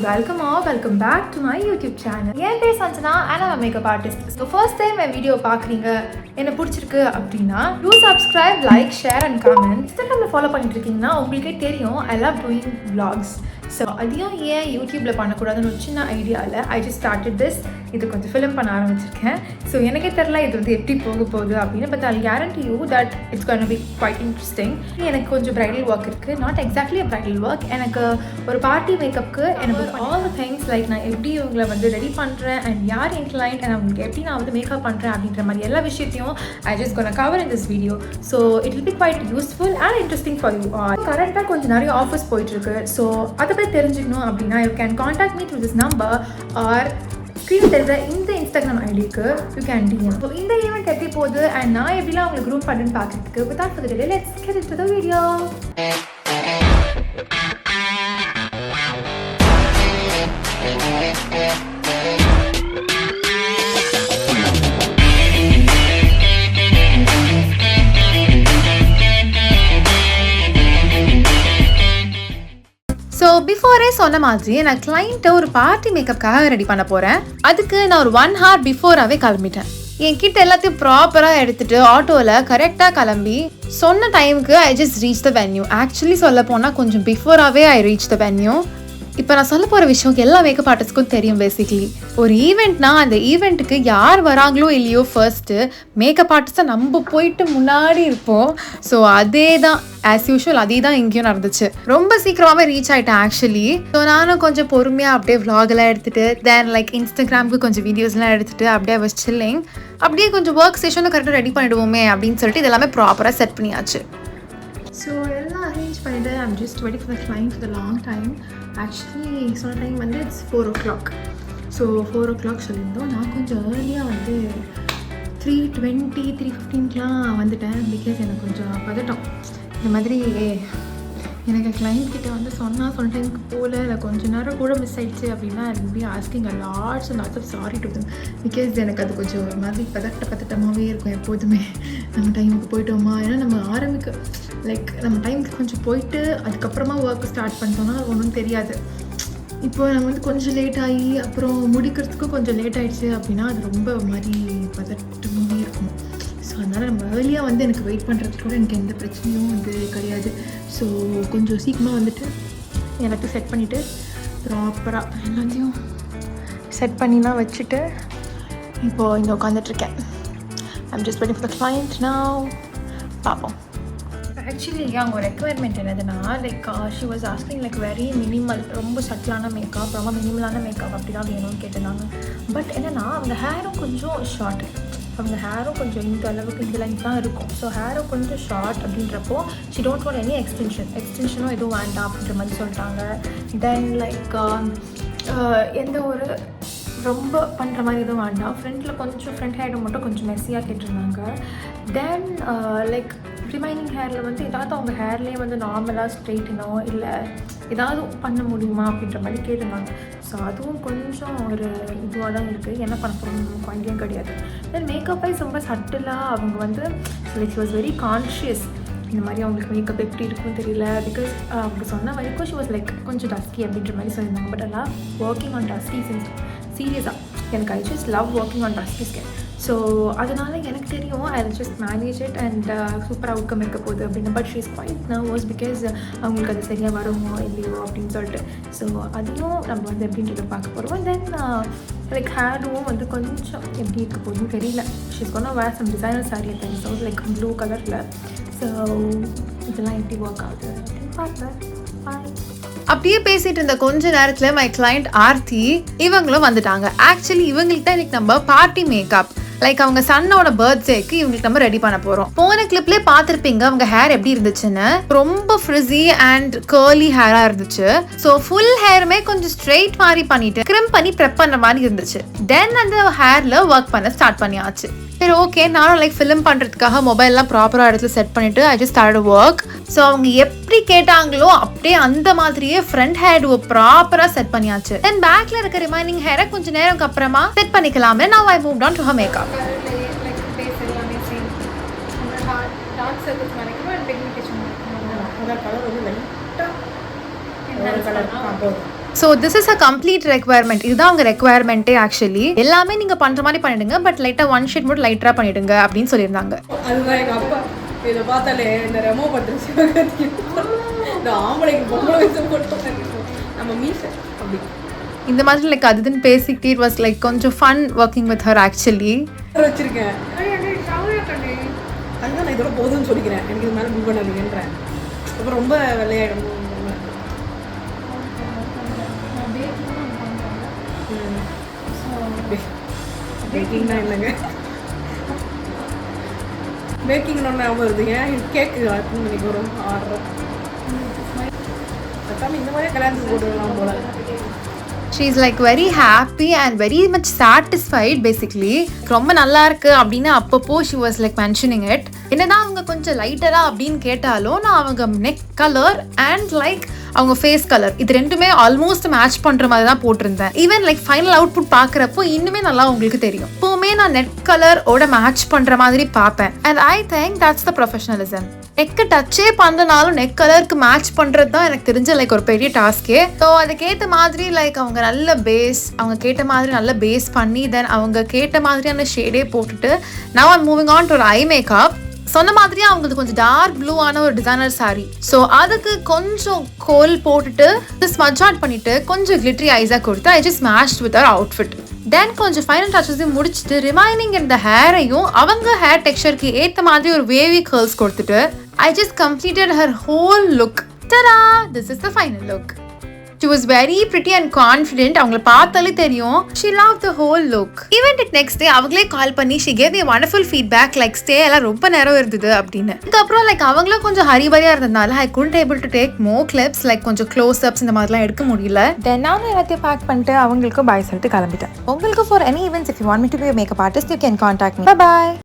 welcome or welcome back to my YouTube channel. My name is Sanjana and I'm a makeup artist. So first time my video பார்க்குறீங்க என்ன பிடிச்சிருக்கு அப்படினா do subscribe, like, share and comment. Instagramல follow பண்ணிட்டு இருக்கீங்கன்னா உங்களுக்கே தெரியும் I love doing vlogs. So அதையும் ஏன் யூடியூப்ல பண்ணக்கூடாதுன்னு ஒரு சின்ன ஐடியாவில் I just started this. இது கொஞ்சம் ஃபிலிம் பண்ண ஆரம்பிச்சிருக்கேன். ஸோ எனக்கே தெரியல இது வந்து எப்படி போக போகுது அப்படின்னு. But I'll guarantee you that it's going to be quite interesting. எனக்கு கொஞ்சம் bridal work இருக்குது. Not exactly a bridal work. எனக்கு ஒரு பார்ட்டி மேக்கப்புக்கு எனக்கு all the things like நான் எப்படி இவங்களை வந்து ரெடி பண்ணுறேன் அண்ட் யார் என் கிளைண்ட் அண்ட் அவங்களுக்கு எப்படி நான் வந்து மேக்கப் பண்ணுறேன் அப்படின்ற மாதிரி எல்லா விஷயத்தையும் I just gonna cover in this video. So it will be quite useful and interesting for you all. கரெக்டாக கொஞ்சம் நிறைய ஆஃபர்ஸ் போயிட்டுருக்கு. ஸோ அதை பற்றி தெரிஞ்சுக்கணும் அப்படின்னா you can contact me through this number or screen தெரிஞ்ச இந்த இன்ஸ்டாகிராம் ஐடிக்கு யூ கேன் DM. ஸோ இந்த ஈவெண்ட் எப்படி போகுது அண்ட் நான் எப்படிலாம் உங்களுக்கு குரூப் பண்ணுன்னு பார்க்குறதுக்கு without further delay, let's get into the video. So before சொன்ன மாதிரி நான் கிளைண்ட்டை ஒரு பார்ட்டி மேக்கப்புக்காக ரெடி பண்ண போகிறேன். அதுக்கு நான் ஒரு 1 hour பிஃபோராகவே கிளம்பிட்டேன். என் கிட்ட எல்லாத்தையும் ப்ராப்பராக எடுத்துகிட்டு ஆட்டோவில் கரெக்டாக கிளம்பி சொன்ன டைமுக்கு I just reached the venue. Actually சொல்ல போனால் கொஞ்சம் பிஃபோராகவே I reached the venue. இப்போ நான் சொல்ல போகிற விஷயம் எல்லா மேக்கப் ஆர்டிஸ்ட்க்கும் தெரியும். பேசிக்லி ஒரு ஈவெண்ட்னா அந்த ஈவெண்ட்டுக்கு யார் வராங்களோ இல்லையோ ஃபர்ஸ்ட்டு மேக்கப் ஆர்டிஸ்ட்டை நம்ம போயிட்டு முன்னாடி இருப்போம். ஸோ அதே தான் ஆஸ் யூஷுவல் அதே தான் இங்கேயும் நடந்துச்சு. ரொம்ப சீக்கிரமாகவே ரீச் ஆகிட்டேன் ஆக்சுவலி. ஸோ நானும் கொஞ்சம் பொறுமையாக அப்படியே vlogலாம் எடுத்துகிட்டு தென் லைக் இன்ஸ்டாகிராமுக்கு கொஞ்சம் வீடியோஸ்லாம் எடுத்துகிட்டு அப்படியே was chilling. அப்படியே கொஞ்சம் ஒர்க் ஸ்டேஷனும் கரெக்டாக ரெடி பண்ணிவிடுவோமே அப்படின்னு சொல்லிட்டு இதெல்லாமே ப்ராப்பராக செட் பண்ணியாச்சு. ஸோ எல்லாம் அரேஞ்ச் பண்ணிவிட்டு I'm just waiting for the client for the long time. Actually சொன்ன டைம் வந்து இட்ஸ் 4 o'clock. ஸோ 4 o'clock சொல்லியிருந்தோம். நான் கொஞ்சம் ஏர்லியாக வந்து 3:20 3:15 வந்துட்டேன். பிகாஸ் எனக்கு கொஞ்சம் பதட்டம். இந்த மாதிரி எனக்கு கிளைண்ட் கிட்ட வந்து சொன்ன டைமுக்கு போகல இல்லை கொஞ்சம் நேரம் கூட மிஸ் ஆயிடுச்சு அப்படின்னா I be asking lots and lots of sorry to them. Because எனக்கு அது கொஞ்சம் ஒரு மாதிரி பதட்டமாகவே இருக்கும் எப்போதுமே. நம்ம டைமுக்கு போயிட்டோமா, ஏன்னா நம்ம லைக் நம்ம டைமுக்கு கொஞ்சம் போயிட்டு அதுக்கப்புறமா ஒர்க் ஸ்டார்ட் பண்ணிட்டோம்னா ஒன்றும் தெரியாது. இப்போ நம்ம வந்து கொஞ்சம் லேட் ஆகி அப்புறம் முடிக்கிறதுக்கும் கொஞ்சம் லேட் ஆகிடுச்சு அப்படின்னா அது ரொம்ப மாதிரி பதட்டமாகவே இருக்கும். ஸோ அதனால் நம்ம ஏர்லியாக வந்து எனக்கு வெயிட் பண்ணுறதுக்கு கூட எனக்கு எந்த பிரச்சனையும் வந்து கிடையாது. ஸோ கொஞ்சம் சீக்கிரமாக வந்துட்டு எல்லாத்தையும் செட் பண்ணிவிட்டு ப்ராப்பராக எல்லாத்தையும் செட் பண்ணிலாம் வச்சுட்டு இப்போது இங்கே உட்காந்துட்ருக்கேன். I'm just waiting for the client now. பார்ப்போம். ஆக்சுவலி அவங்க ரெக்குவயர்மெண்ட் என்னதுன்னா like she was asking like very minimal, ரொம்ப சட்டிலான மேக்கப், ரொம்ப மினிமலான மேக்கப் அப்படி தான் வேணும்னு கேட்டிருந்தாங்க. பட் என்னென்னா அவங்க ஹேரும் கொஞ்சம் ஷார்ட், அவங்க ஹேரும் கொஞ்சம் இந்த அளவுக்கு இந்த லைன் தான் இருக்கும். ஸோ ஹேரும் கொஞ்சம் ஷார்ட் அப்படின்றப்போ ஷி டோன்ட் வாண்ட் எனி எக்ஸ்டென்ஷனும் எதுவும் வேண்டாம் அப்படின்ற மாதிரி சொல்லிட்டாங்க. தென் லைக் எந்த ஒரு ரொம்ப பண்ணுற மாதிரி எதுவும் வேண்டாம். ஃப்ரண்ட் ஹேரை மட்டும் கொஞ்சம் மெஸ்ஸியாக கேட்டிருந்தாங்க. தென் லைக் ரிமைனிங் ஹேரில் வந்து ஏதாவது அவங்க ஹேர்லேயே வந்து நார்மலாக ஸ்ட்ரெயிட்டனோ இல்லை ஏதாவது பண்ண முடியுமா அப்படின்ற மாதிரி கேட்டிருந்தாங்க. ஸோ அதுவும் கொஞ்சம் ஒரு இதுவாக தான் இருக்குது. என்ன பண்ண போகிறோம் நமக்கு ஐடியாவும் கிடையாது. தென் மேக்கப் வைஸ் ரொம்ப சட்டிலாக அவங்க வந்து like she was very conscious. இந்த மாதிரி அவங்களுக்கு மேக்கப் எப்படி இருக்குன்னு தெரியல. பிகாஸ் அவங்க சொன்ன வரைக்கும் ஷி வாஸ் லைக் கொஞ்சம் டஸ்கி அப்படின்ற மாதிரி சொல்லியிருந்தாங்க. பட் எல்லாம் ஒர்க்கிங் ஆன் டஸ்கி சின்ஸ் சீரியஸாக எனக்கு I just love working on dusky skin. So அதனால் எனக்கு தெரியும் I just manage it and super outcome இருக்க போகுது அப்படின்னு. But she is quite nervous because அவங்களுக்கு அது சரியாக வருமோ இல்லையோ அப்படின்னு சொல்லிட்டு. ஸோ அதையும் நம்ம வந்து எப்படின்றத பார்க்க போகிறோம். தென் லைக் ஹேரும் வந்து கொஞ்சம் எப்படி இருக்க போகுதுன்னு தெரியல. She is gonna wear some designer sari and so like blue கலரில். ஸோ இதெல்லாம் எப்படி ஒர்க் ஆகுது அப்படின்னு பார்த்தேன். பாய். அப்படியே பேசிட்டு இருந்த கொஞ்ச நேரத்தில் மை கிளைண்ட் ஆர்த்தி இவங்களும் வந்துட்டாங்க. ஆக்சுவலி இவங்களுக்கு தான் இன்னைக்கு நம்ம பார்ட்டி மேக்கப் லைக் அவங்க சன்னோட பர்த்டேக்கு இவங்களுக்கு நம்ம ரெடி பண்ண போகிறோம். போன கிளிப்லேயே பார்த்துருப்பீங்க அவங்க ஹேர் எப்படி இருந்துச்சுன்னு. ரொம்ப ஃப்ரிஸி அண்ட் கர்லி ஹேராக இருந்துச்சு. ஸோ ஃபுல் ஹேருமே கொஞ்சம் ஸ்ட்ரெயிட் மாதிரி பண்ணிட்டு கிரிம் பண்ணி ப்ரெப் பண்ணுற மாதிரி இருந்துச்சு. தென் அந்த ஹேரில் ஒர்க் பண்ண ஸ்டார்ட் பண்ணியாச்சு. சரி ஓகே, நானும் லைக் ஃபிலிம் பண்ணுறதுக்காக மொபைல்லாம் ப்ராப்பராக இடத்துல செட் பண்ணிவிட்டு I just start work. So அவங்க எப்படி கேட்டாங்களோ அப்படியே அந்த மாதிரியே ஃப்ரண்ட் ஹேர்வை ப்ராப்பராக செட் பண்ணியாச்சு. தென் பேக்கில் இருக்க ரிமைனிங் ஹேரை கொஞ்சம் நேரம்க்கு அப்புறமா செட் பண்ணிக்கலாமே. நான் ஐ move on to her makeup. So this is a complete requirement. இதுதான் அவங்க ரெக்வயர்மெண்ட்டே ஆக்சுவலி. எல்லாமே நீங்கள் பண்ணுற மாதிரி பண்ணிடுங்க, பட் லைட்டாக ஒன் ஷேட் மட்டும் லைட்டாக பண்ணிடுங்க அப்படின்னு சொல்லியிருந்தாங்க. அதுதான் எங்கள் அப்பா இதை பார்த்தாலே இந்த ரெமோ பட்டுருச்சு. இந்த ஆம்பளைக்கு பொம்பளை வயசு போட்டு நம்ம மீச அப்படி இந்த மாதிரி லைக் அதுன்னு பேசிக்கிட்டு இட் வாஸ் லைக் கொஞ்சம் fun working with her actually. வச்சிருக்கேன் அதுதான் நான் இதோட போதும்னு சொல்லிக்கிறேன். எனக்கு இது மேலே புக் பண்ணாதீங்கன்றேன். அப்புறம் ரொம்ப வெள்ளையாயிடும். பேக்கிங்னா இல்லைங்க, பேக்கிங்னு ஒன்று ஞாபகம் வருது. ஏன் கேக்கு மணிக்கு வரும் ஆர்டர் இந்த மாதிரியே கல்யாணத்துக்கு போட்டுக்கலாம் போல. She is like very happy and very much satisfied basically. ரொம்ப நல்லா இருக்கு அப்படின்னு அப்பப்போ she was like mentioning it. என்னதான் அவங்க கொஞ்சம் லைட்டரா அப்படின்னு கேட்டாலும் நான் அவங்க நெக் கலர் அண்ட் லைக் அவங்க ஃபேஸ் கலர் இது ரெண்டுமே ஆல்மோஸ்ட் மேட்ச் பண்ற மாதிரி தான் போட்டிருந்தேன். ஈவன் லைக் ஃபைனல் அவுட்புட் பார்க்குறப்போ இன்னுமே நல்லா உங்களுக்கு தெரியும். எப்பவுமே நான் நெக் கலர் ஓட மேட்ச் பண்ற மாதிரி பார்ப்பேன். And I think that's the professionalism. நெக்கு டச்சே பண்ணுறனாலும் நெக் கலருக்கு மேட்ச் பண்ணுறது தான் எனக்கு தெரிஞ்ச லைக் ஒரு பெரிய டாஸ்கே. ஸோ அதுக்கேற்ற மாதிரி லைக் அவங்க நல்ல பேஸ், அவங்க கேட்ட மாதிரி நல்ல பேஸ் பண்ணி தென் அவங்க கேட்ட மாதிரியான ஷேடே போட்டுட்டு now I'm moving on to ஒரு ஐ மேக்கப். சொன்ன மாதிரியே அவங்களுக்கு கொஞ்சம் டார்க் ப்ளூவான ஒரு டிசைனர் சாரி. ஸோ அதுக்கு கொஞ்சம் கோல் போட்டுட்டு ஸ்மட்ச் ஆட் பண்ணிட்டு கொஞ்சம் கிளிட்டரி ஐஸாக கொடுத்து I just matched with her outfit. Then கொஞ்சம் ஃபைனல் டச்சஸையும் முடிச்சுட்டு ரிமைனிங் இந்த ஹேரையும் அவங்க ஹேர் டெக்ஸ்சருக்கு ஏற்ற மாதிரி ஒரு வேவி கர்ல்ஸ் கொடுத்துட்டு I just completed her whole look. Ta-da! This is the final look. She was very pretty and confident. அவங்களை பார்த்தாலே தெரியும். She loved the whole look. Even the next day அவங்களே கால் பண்ணி she gave me a wonderful feedback like stay எல்லாம் ரொம்ப நேரம் இருந்தது அப்படின்னு. அதுக்கப்புறம் லைக் அவங்களும் கொஞ்சம் ஹரிபரியா இருந்ததுனால I couldn't able to take more clips like கொஞ்சம் க்ளோஸ் அப்ஸ் இந்த மாதிரிலாம் எடுக்க முடியல. Then நான் எல்லாத்தையும் பேக் பண்ணிட்டு அவங்களுக்கு பை சொல்லிட்டு கிளம்பிட்டேன். உங்களுக்கு for any events if you want me to be a makeup artist you can contact me. Bye bye.